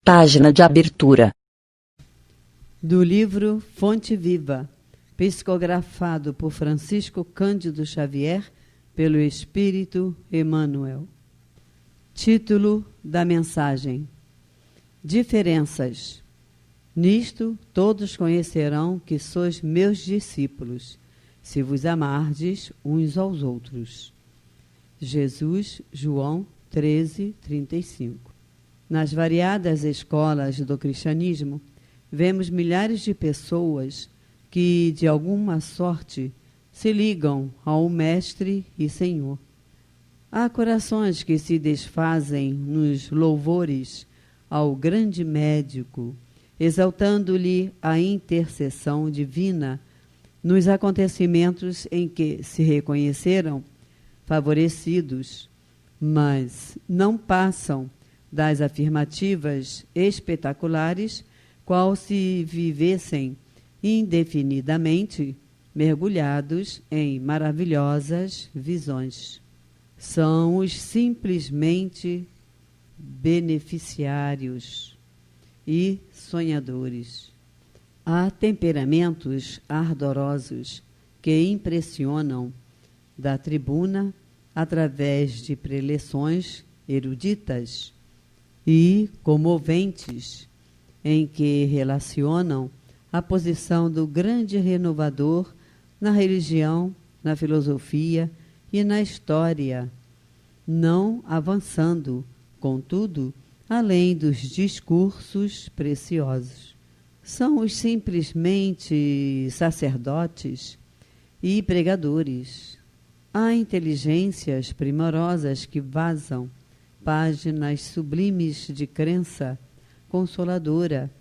Página de abertura. Do livro Fonte Viva, psicografado por Francisco Cândido Xavier, pelo Espírito Emmanuel. Título da mensagem: Diferenças. Nisto todos conhecerão que sois meus discípulos, se vos amardes uns aos outros. Jesus, João 13:35. Nas variadas escolas do cristianismo, vemos milhares de pessoas que, de alguma sorte, se ligam ao Mestre e Senhor. Há corações que se desfazem nos louvores ao grande médico, exaltando-lhe a intercessão divina nos acontecimentos em que se reconheceram favorecidos, mas não passam das afirmativas espetaculares, qual se vivessem indefinidamente mergulhados em maravilhosas visões. São os simplesmente beneficiários e sonhadores. Há temperamentos ardorosos que impressionam da tribuna através de preleções eruditas e comoventes, em que relacionam a posição do grande renovador na religião, na filosofia e na história, não avançando, contudo, além dos discursos preciosos. São os simplesmente sacerdotes e pregadores. Há inteligências primorosas que vazam páginas sublimes de crença consoladora,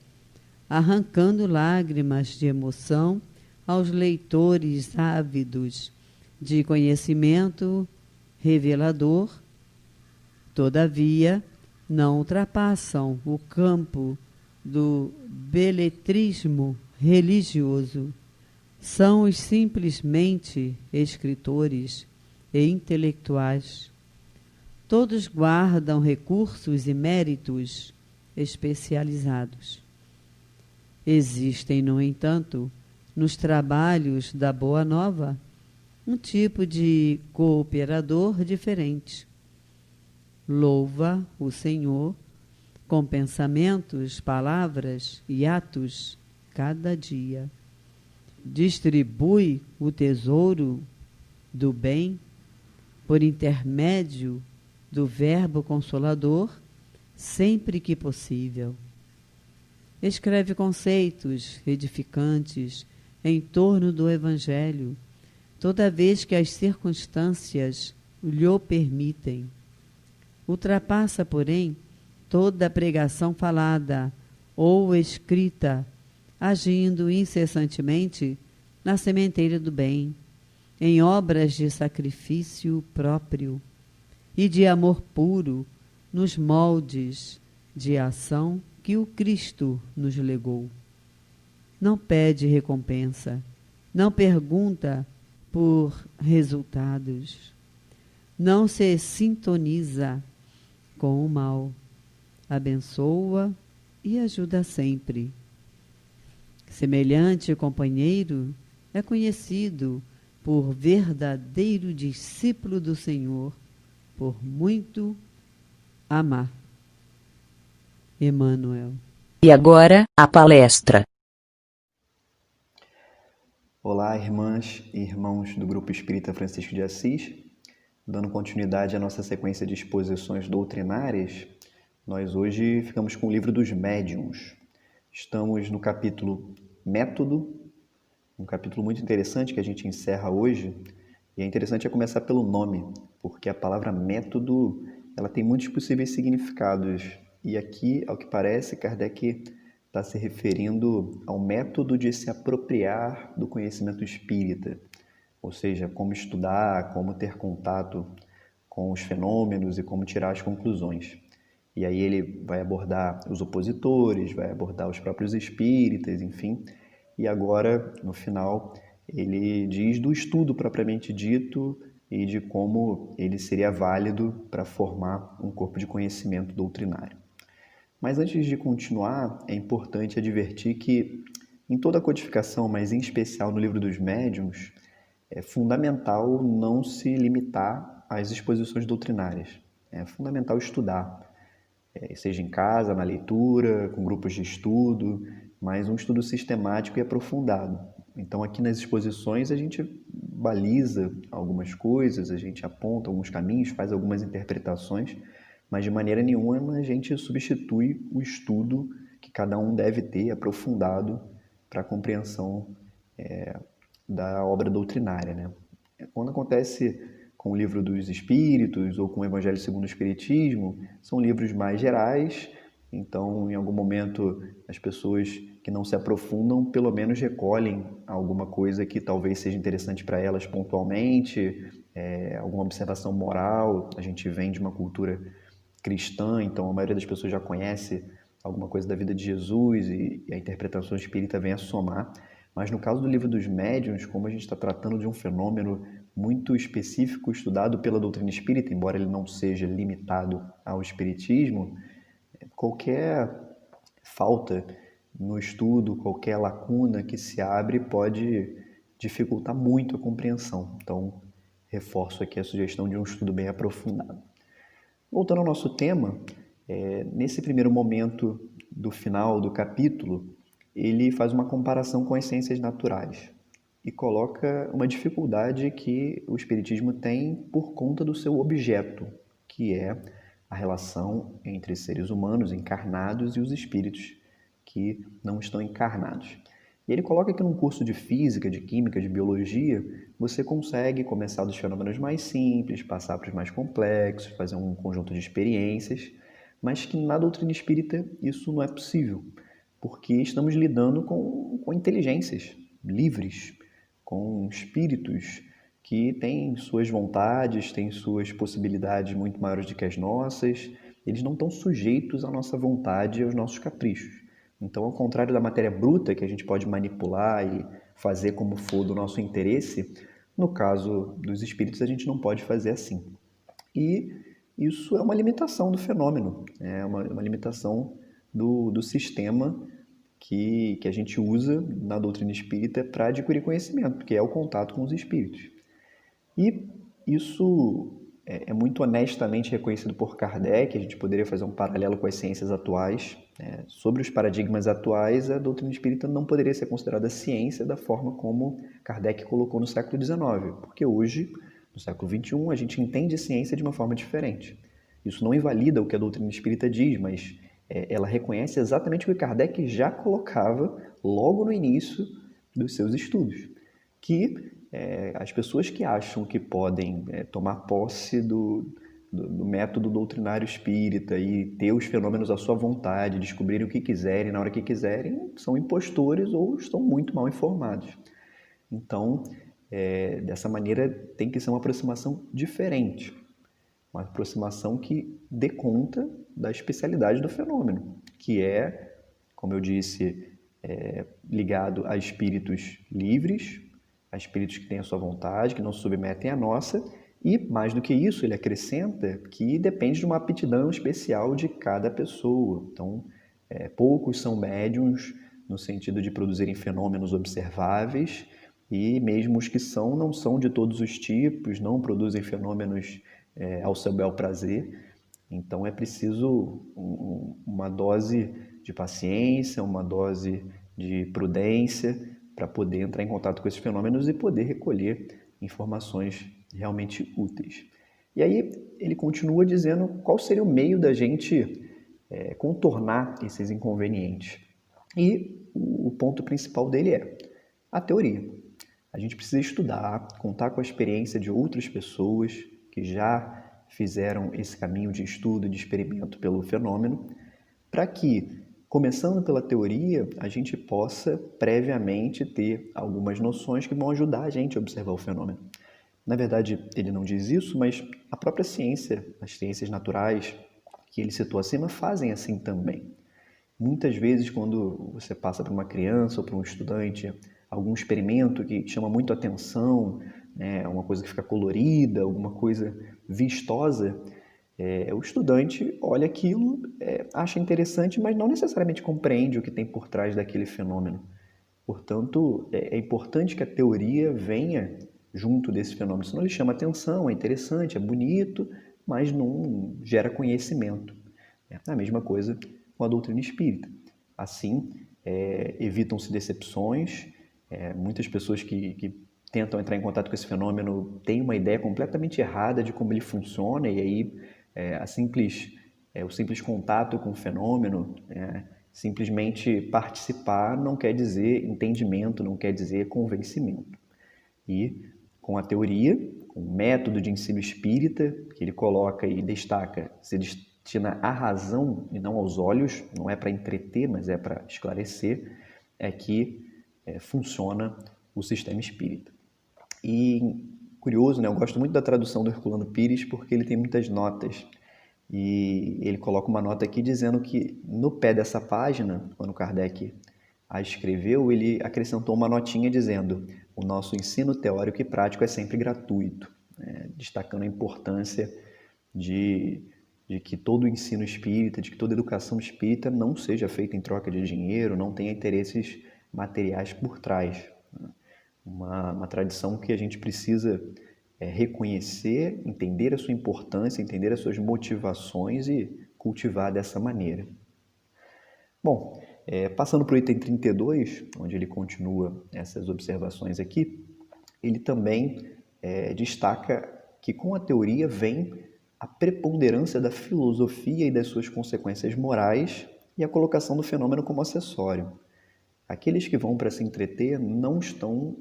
arrancando lágrimas de emoção aos leitores ávidos de conhecimento revelador. Todavia, não ultrapassam o campo do beletrismo religioso. São os simplesmente escritores e intelectuais. Todos guardam recursos e méritos especializados. Existem, no entanto, nos trabalhos da Boa Nova, um tipo de cooperador diferente. Louva o Senhor com pensamentos, palavras e atos cada dia. Distribui o tesouro do bem por intermédio do Verbo Consolador sempre que possível. Escreve conceitos edificantes em torno do Evangelho, toda vez que as circunstâncias lhe permitem. Ultrapassa, porém, toda a pregação falada ou escrita, agindo incessantemente na sementeira do bem, em obras de sacrifício próprio e de amor puro nos moldes de ação que o Cristo nos legou. Não pede recompensa, não pergunta por resultados, não se sintoniza com o mal, abençoa e ajuda sempre. Semelhante companheiro é conhecido por verdadeiro discípulo do Senhor, por muito amar. Emmanuel. E agora, a palestra. Olá, irmãs e irmãos do Grupo Espírita Francisco de Assis. Dando continuidade à nossa sequência de exposições doutrinárias, nós hoje ficamos com o livro dos médiuns. Estamos no capítulo Método, um capítulo muito interessante que a gente encerra hoje. E é interessante começar pelo nome, porque a palavra método ela tem muitos possíveis significados. E aqui, ao que parece, Kardec está se referindo ao método de se apropriar do conhecimento espírita, ou seja, como estudar, como ter contato com os fenômenos e como tirar as conclusões. E aí ele vai abordar os opositores, vai abordar os próprios espíritas, enfim. E agora, no final, ele diz do estudo propriamente dito e de como ele seria válido para formar um corpo de conhecimento doutrinário. Mas antes de continuar, é importante advertir que em toda a codificação, mas em especial no Livro dos Médiuns, é fundamental não se limitar às exposições doutrinárias. É fundamental estudar, seja em casa, na leitura, com grupos de estudo, mas um estudo sistemático e aprofundado. Então, aqui nas exposições, a gente baliza algumas coisas, a gente aponta alguns caminhos, faz algumas interpretações, mas de maneira nenhuma a gente substitui o estudo que cada um deve ter aprofundado para a compreensão da obra doutrinária, né? Quando acontece com o Livro dos Espíritos ou com o Evangelho segundo o Espiritismo, são livros mais gerais, então em algum momento as pessoas que não se aprofundam pelo menos recolhem alguma coisa que talvez seja interessante para elas pontualmente, alguma observação moral. A gente vem de uma cultura cristã, então a maioria das pessoas já conhece alguma coisa da vida de Jesus e a interpretação espírita vem a somar. Mas no caso do Livro dos Médiuns, como a gente está tratando de um fenômeno muito específico, estudado pela doutrina espírita, embora ele não seja limitado ao espiritismo, qualquer falta no estudo, qualquer lacuna que se abre pode dificultar muito a compreensão. Então, reforço aqui a sugestão de um estudo bem aprofundado. Voltando ao nosso tema, nesse primeiro momento do final do capítulo, ele faz uma comparação com as ciências naturais e coloca uma dificuldade que o Espiritismo tem por conta do seu objeto, que é a relação entre seres humanos encarnados e os espíritos que não estão encarnados. E ele coloca que num curso de física, de química, de biologia, você consegue começar dos fenômenos mais simples, passar para os mais complexos, fazer um conjunto de experiências, mas que na doutrina espírita isso não é possível, porque estamos lidando com inteligências livres, com espíritos que têm suas vontades, têm suas possibilidades muito maiores do que as nossas. Eles não estão sujeitos à nossa vontade e aos nossos caprichos. Então, ao contrário da matéria bruta, que a gente pode manipular e fazer como for do nosso interesse, no caso dos espíritos a gente não pode fazer assim. E isso é uma limitação do fenômeno, é uma limitação do sistema que a gente usa na doutrina espírita para adquirir conhecimento, que é o contato com os espíritos. E isso é muito honestamente reconhecido por Kardec. A gente poderia fazer um paralelo com as ciências atuais. Sobre os paradigmas atuais, a doutrina espírita não poderia ser considerada ciência da forma como Kardec colocou no século XIX, porque hoje, no século XXI, a gente entende ciência de uma forma diferente. Isso não invalida o que a doutrina espírita diz, mas ela reconhece exatamente o que Kardec já colocava logo no início dos seus estudos, que as pessoas que acham que podem tomar posse do método doutrinário espírita e ter os fenômenos à sua vontade, descobrirem o que quiserem, na hora que quiserem, são impostores ou estão muito mal informados. Então, dessa maneira, tem que ser uma aproximação diferente, uma aproximação que dê conta da especialidade do fenômeno, que é, como eu disse, ligado a espíritos livres, a espíritos que têm a sua vontade, que não se submetem à nossa, e, mais do que isso, ele acrescenta que depende de uma aptidão especial de cada pessoa. Então, poucos são médiuns no sentido de produzirem fenômenos observáveis, e mesmo os que são, não são de todos os tipos, não produzem fenômenos ao seu bel prazer. Então, é preciso uma dose de paciência, uma dose de prudência para poder entrar em contato com esses fenômenos e poder recolher informações realmente úteis. E aí ele continua dizendo qual seria o meio da gente contornar esses inconvenientes. E o ponto principal dele é a teoria. A gente precisa estudar, contar com a experiência de outras pessoas que já fizeram esse caminho de estudo e de experimento pelo fenômeno, para que, começando pela teoria, a gente possa previamente ter algumas noções que vão ajudar a gente a observar o fenômeno. Na verdade, ele não diz isso, mas a própria ciência, as ciências naturais que ele citou acima, fazem assim também. Muitas vezes, quando você passa para uma criança ou para um estudante algum experimento que chama muito a atenção, uma coisa que fica colorida, alguma coisa vistosa, O estudante olha aquilo, acha interessante, mas não necessariamente compreende o que tem por trás daquele fenômeno. Portanto, é importante que a teoria venha junto desse fenômeno, senão ele chama atenção, é interessante, é bonito, mas não gera conhecimento. É a mesma coisa com a doutrina espírita. Assim, evitam-se decepções. Muitas pessoas que tentam entrar em contato com esse fenômeno têm uma ideia completamente errada de como ele funciona, e aí o simples contato com o fenômeno, simplesmente participar não quer dizer entendimento, não quer dizer convencimento. E com a teoria, com o método de ensino espírita, que ele coloca e destaca, se destina à razão e não aos olhos, não é para entreter, mas é para esclarecer, é que funciona o sistema espírita. E curioso, né? Eu gosto muito da tradução do Herculano Pires porque ele tem muitas notas. E ele coloca uma nota aqui dizendo que no pé dessa página, quando Kardec a escreveu, ele acrescentou uma notinha dizendo: o nosso ensino teórico e prático é sempre gratuito, destacando a importância de que todo o ensino espírita, de que toda educação espírita não seja feita em troca de dinheiro, não tenha interesses materiais por trás. Uma tradição que a gente precisa reconhecer, entender a sua importância, entender as suas motivações e cultivar dessa maneira. Bom, passando para o item 32, onde ele continua essas observações aqui, ele também destaca que com a teoria vem a preponderância da filosofia e das suas consequências morais e a colocação do fenômeno como acessório. Aqueles que vão para se entreter não estão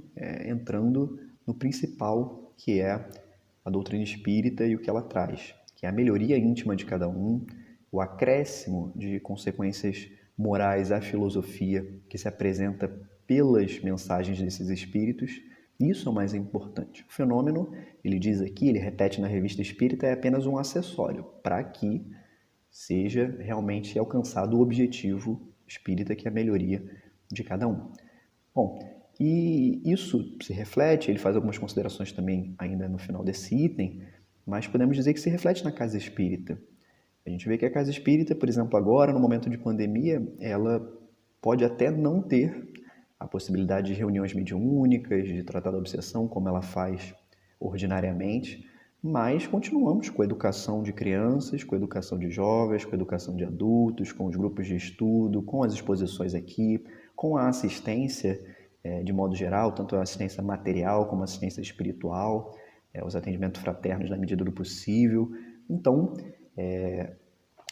entrando no principal, que é a doutrina espírita e o que ela traz, que é a melhoria íntima de cada um, o acréscimo de consequências morais à filosofia que se apresenta pelas mensagens desses espíritos. Isso é o mais importante. O fenômeno, ele diz aqui, ele repete na Revista Espírita, é apenas um acessório para que seja realmente alcançado o objetivo espírita, que é a melhoria de cada um. Bom, e isso se reflete, ele faz algumas considerações também ainda no final desse item, mas podemos dizer que se reflete na casa espírita. A gente vê que a casa espírita, por exemplo, agora, no momento de pandemia, ela pode até não ter a possibilidade de reuniões mediúnicas, de tratar da obsessão, como ela faz ordinariamente, mas continuamos com a educação de crianças, com a educação de jovens, com a educação de adultos, com os grupos de estudo, com as exposições aqui, com a assistência de modo geral, tanto a assistência material como a assistência espiritual, os atendimentos fraternos na medida do possível. Então,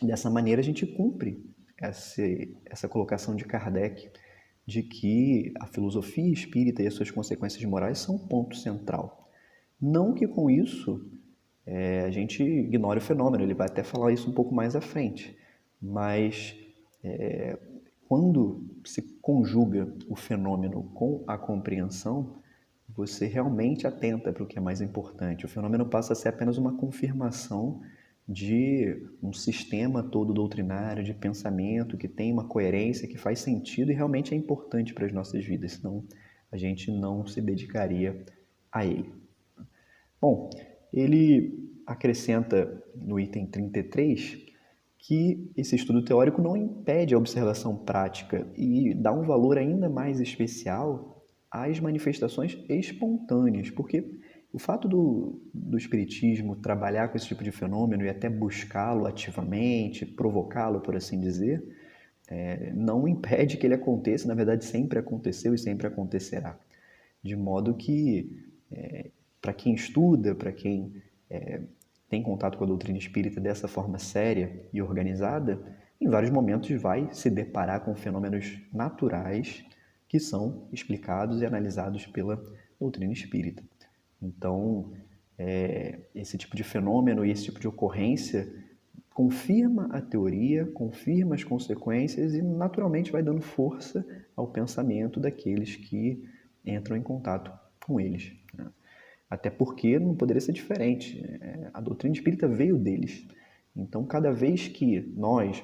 dessa maneira a gente cumpre essa colocação de Kardec de que a filosofia espírita e as suas consequências morais são um ponto central. Não que com isso a gente ignore o fenômeno, ele vai até falar isso um pouco mais à frente, mas quando se conjuga o fenômeno com a compreensão, você realmente atenta para o que é mais importante. O fenômeno passa a ser apenas uma confirmação de um sistema todo doutrinário, de pensamento, que tem uma coerência, que faz sentido e realmente é importante para as nossas vidas, senão a gente não se dedicaria a ele. Bom, ele acrescenta no item 33 que esse estudo teórico não impede a observação prática e dá um valor ainda mais especial às manifestações espontâneas, porque o fato do espiritismo trabalhar com esse tipo de fenômeno e até buscá-lo ativamente, provocá-lo, por assim dizer, não impede que ele aconteça, na verdade sempre aconteceu e sempre acontecerá. De modo que, para quem estuda, para quem tem contato com a doutrina espírita dessa forma séria e organizada, em vários momentos vai se deparar com fenômenos naturais que são explicados e analisados pela doutrina espírita. Então, esse tipo de fenômeno e esse tipo de ocorrência confirma a teoria, confirma as consequências e naturalmente vai dando força ao pensamento daqueles que entram em contato com eles, né? Até porque não poderia ser diferente. A doutrina espírita veio deles. Então, cada vez que nós,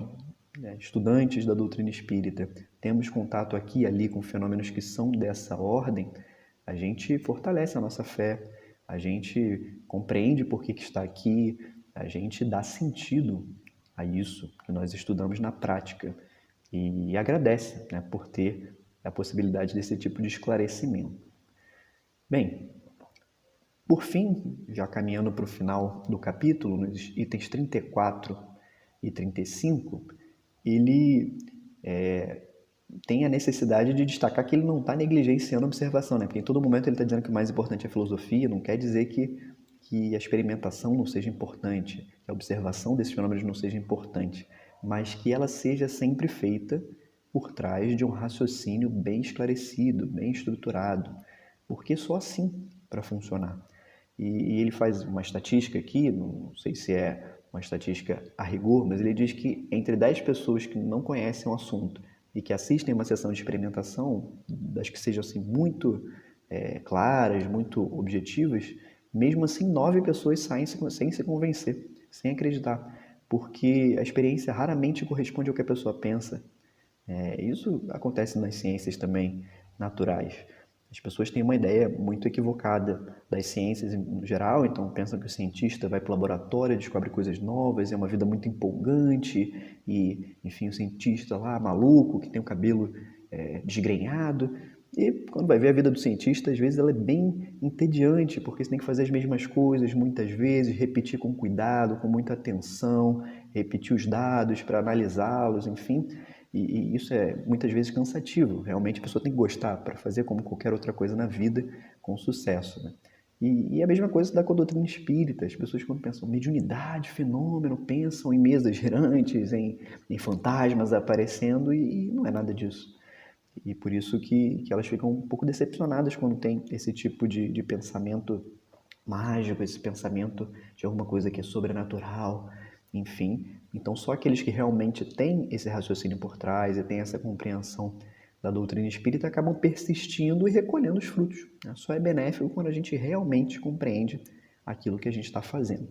estudantes da doutrina espírita, temos contato aqui e ali com fenômenos que são dessa ordem, a gente fortalece a nossa fé, a gente compreende por que está aqui, a gente dá sentido a isso que nós estudamos na prática e agradece, né, por ter a possibilidade desse tipo de esclarecimento. Bem, por fim, já caminhando para o final do capítulo, nos itens 34 e 35, ele tem a necessidade de destacar que ele não está negligenciando a observação, né? Porque em todo momento ele está dizendo que o mais importante é a filosofia, não quer dizer que a experimentação não seja importante, que a observação desses fenômenos não seja importante, mas que ela seja sempre feita por trás de um raciocínio bem esclarecido, bem estruturado, porque só assim para funcionar. E ele faz uma estatística aqui, não sei se é uma estatística a rigor, mas ele diz que entre 10 pessoas que não conhecem o assunto e que assistem uma sessão de experimentação, das que sejam assim, muito claras, muito objetivas, mesmo assim 9 pessoas saem sem se convencer, sem acreditar, porque a experiência raramente corresponde ao que a pessoa pensa. Isso acontece nas ciências também naturais. As pessoas têm uma ideia muito equivocada das ciências no geral, então pensam que o cientista vai para o laboratório, descobre coisas novas, é uma vida muito empolgante e, enfim, o cientista lá, maluco, que tem o cabelo desgrenhado. E quando vai ver a vida do cientista, às vezes ela é bem entediante, porque você tem que fazer as mesmas coisas muitas vezes, repetir com cuidado, com muita atenção, repetir os dados para analisá-los, enfim. E isso é muitas vezes cansativo. Realmente a pessoa tem que gostar para fazer como qualquer outra coisa na vida com sucesso, né? E a mesma coisa com a doutrina espírita. As pessoas quando pensam mediunidade, fenômeno, pensam em mesas girantes, em fantasmas aparecendo e não é nada disso. E por isso que elas ficam um pouco decepcionadas quando tem esse tipo de pensamento mágico, esse pensamento de alguma coisa que é sobrenatural, enfim. Então só aqueles que realmente têm esse raciocínio por trás e têm essa compreensão da doutrina espírita acabam persistindo e recolhendo os frutos. Só é benéfico quando a gente realmente compreende aquilo que a gente está fazendo.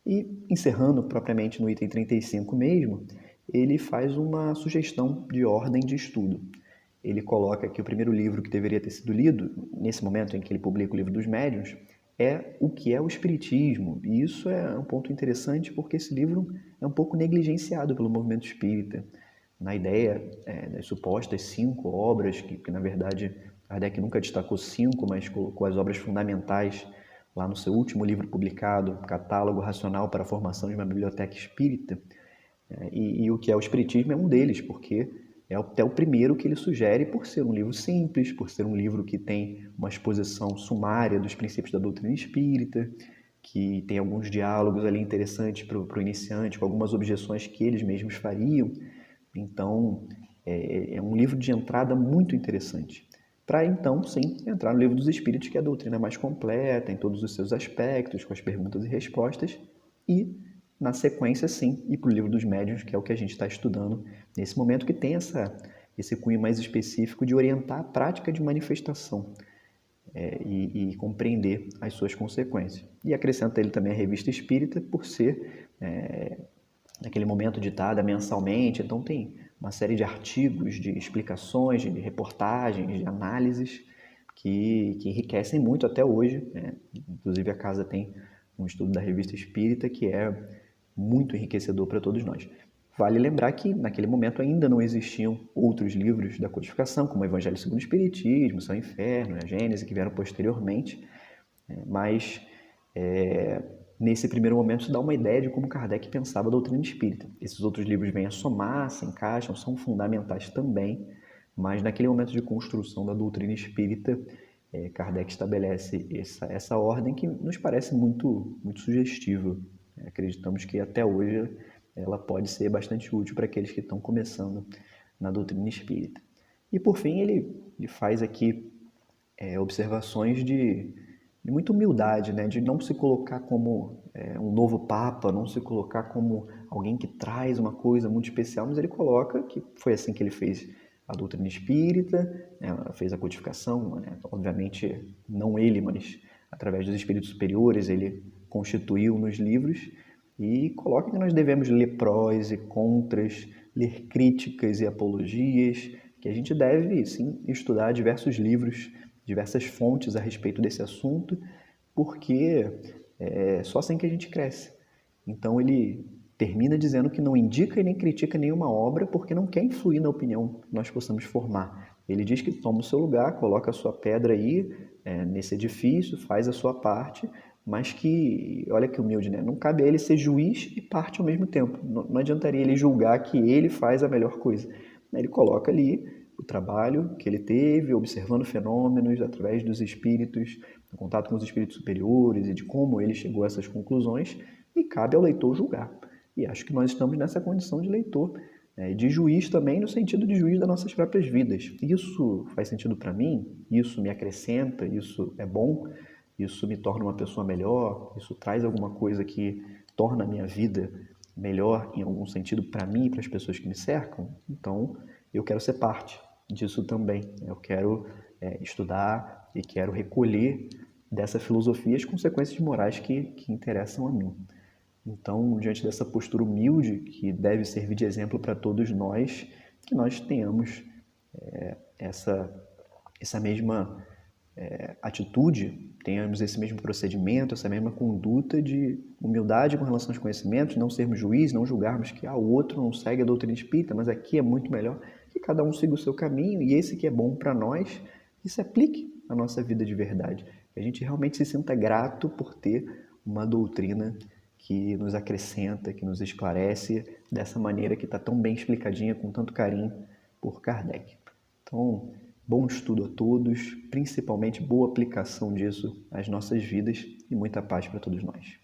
E encerrando propriamente no item 35 mesmo, ele faz uma sugestão de ordem de estudo. Ele coloca que o primeiro livro que deveria ter sido lido, nesse momento em que ele publica o Livro dos Médiuns, é o que é o Espiritismo. E isso é um ponto interessante porque esse livro é um pouco negligenciado pelo movimento espírita. Na ideia das supostas 5 obras, que na verdade Kardec nunca destacou 5, mas colocou as obras fundamentais lá no seu último livro publicado, Catálogo Racional para a Formação de uma Biblioteca Espírita. E o que é o Espiritismo é um deles, porque é até o primeiro que ele sugere por ser um livro simples, por ser um livro que tem uma exposição sumária dos princípios da doutrina espírita, que tem alguns diálogos ali interessantes para o iniciante, com algumas objeções que eles mesmos fariam. Então, é um livro de entrada muito interessante. Para então, sim, entrar no Livro dos Espíritos, que é a doutrina mais completa, em todos os seus aspectos, com as perguntas e respostas, e na sequência, sim, ir para o Livro dos Médiuns, que é o que a gente está estudando nesse momento, que tem esse cunho mais específico de orientar a prática de manifestação e compreender as suas consequências. E acrescenta ele também a Revista Espírita, por ser, naquele momento, ditada mensalmente, então tem uma série de artigos, de explicações, de reportagens, de análises, que enriquecem muito até hoje. Inclusive a casa tem um estudo da Revista Espírita que é muito enriquecedor para todos nós. Vale lembrar que, naquele momento, ainda não existiam outros livros da codificação, como o Evangelho segundo o Espiritismo, Céu e Inferno, a Gênese, que vieram posteriormente, mas nesse primeiro momento se dá uma ideia de como Kardec pensava a doutrina espírita. Esses outros livros vêm a somar, se encaixam, são fundamentais também, mas naquele momento de construção da doutrina espírita, Kardec estabelece essa ordem que nos parece muito, muito sugestiva. Acreditamos que até hoje ela pode ser bastante útil para aqueles que estão começando na doutrina espírita. E por fim ele faz aqui observações de muita humildade, né? De não se colocar como um novo Papa, não se colocar como alguém que traz uma coisa muito especial, mas ele coloca que foi assim que ele fez a doutrina espírita, fez a codificação, obviamente não ele, mas através dos espíritos superiores ele constituiu nos livros e coloca que nós devemos ler prós e contras, ler críticas e apologias, que a gente deve, sim, estudar diversos livros, diversas fontes a respeito desse assunto, porque só assim que a gente cresce. Então ele termina dizendo que não indica e nem critica nenhuma obra porque não quer influir na opinião que nós possamos formar. Ele diz que toma o seu lugar, coloca a sua pedra aí nesse edifício, faz a sua parte, mas que, olha que humilde, né? Não cabe a ele ser juiz e parte ao mesmo tempo. Não adiantaria ele julgar que ele faz a melhor coisa. Ele coloca ali o trabalho que ele teve, observando fenômenos através dos espíritos, em contato com os espíritos superiores e de como ele chegou a essas conclusões, e cabe ao leitor julgar. E acho que nós estamos nessa condição de leitor, de juiz também, no sentido de juiz das nossas próprias vidas. Isso faz sentido para mim? Isso me acrescenta? Isso é bom? Isso me torna uma pessoa melhor? Isso traz alguma coisa que torna a minha vida melhor em algum sentido para mim e para as pessoas que me cercam? Então, eu quero ser parte disso também. Eu quero estudar e quero recolher dessa filosofia as consequências morais que interessam a mim. Então, diante dessa postura humilde, que deve servir de exemplo para todos nós, que nós tenhamos essa mesma atitude, tenhamos esse mesmo procedimento, essa mesma conduta de humildade com relação aos conhecimentos, não sermos juízes, não julgarmos que o outro não segue a doutrina espírita, mas aqui é muito melhor, que cada um siga o seu caminho e esse que é bom para nós, que se aplique à nossa vida de verdade. Que a gente realmente se sinta grato por ter uma doutrina que nos acrescenta, que nos esclarece dessa maneira que está tão bem explicadinha, com tanto carinho, por Kardec. Então, bom estudo a todos, principalmente boa aplicação disso às nossas vidas e muita paz para todos nós.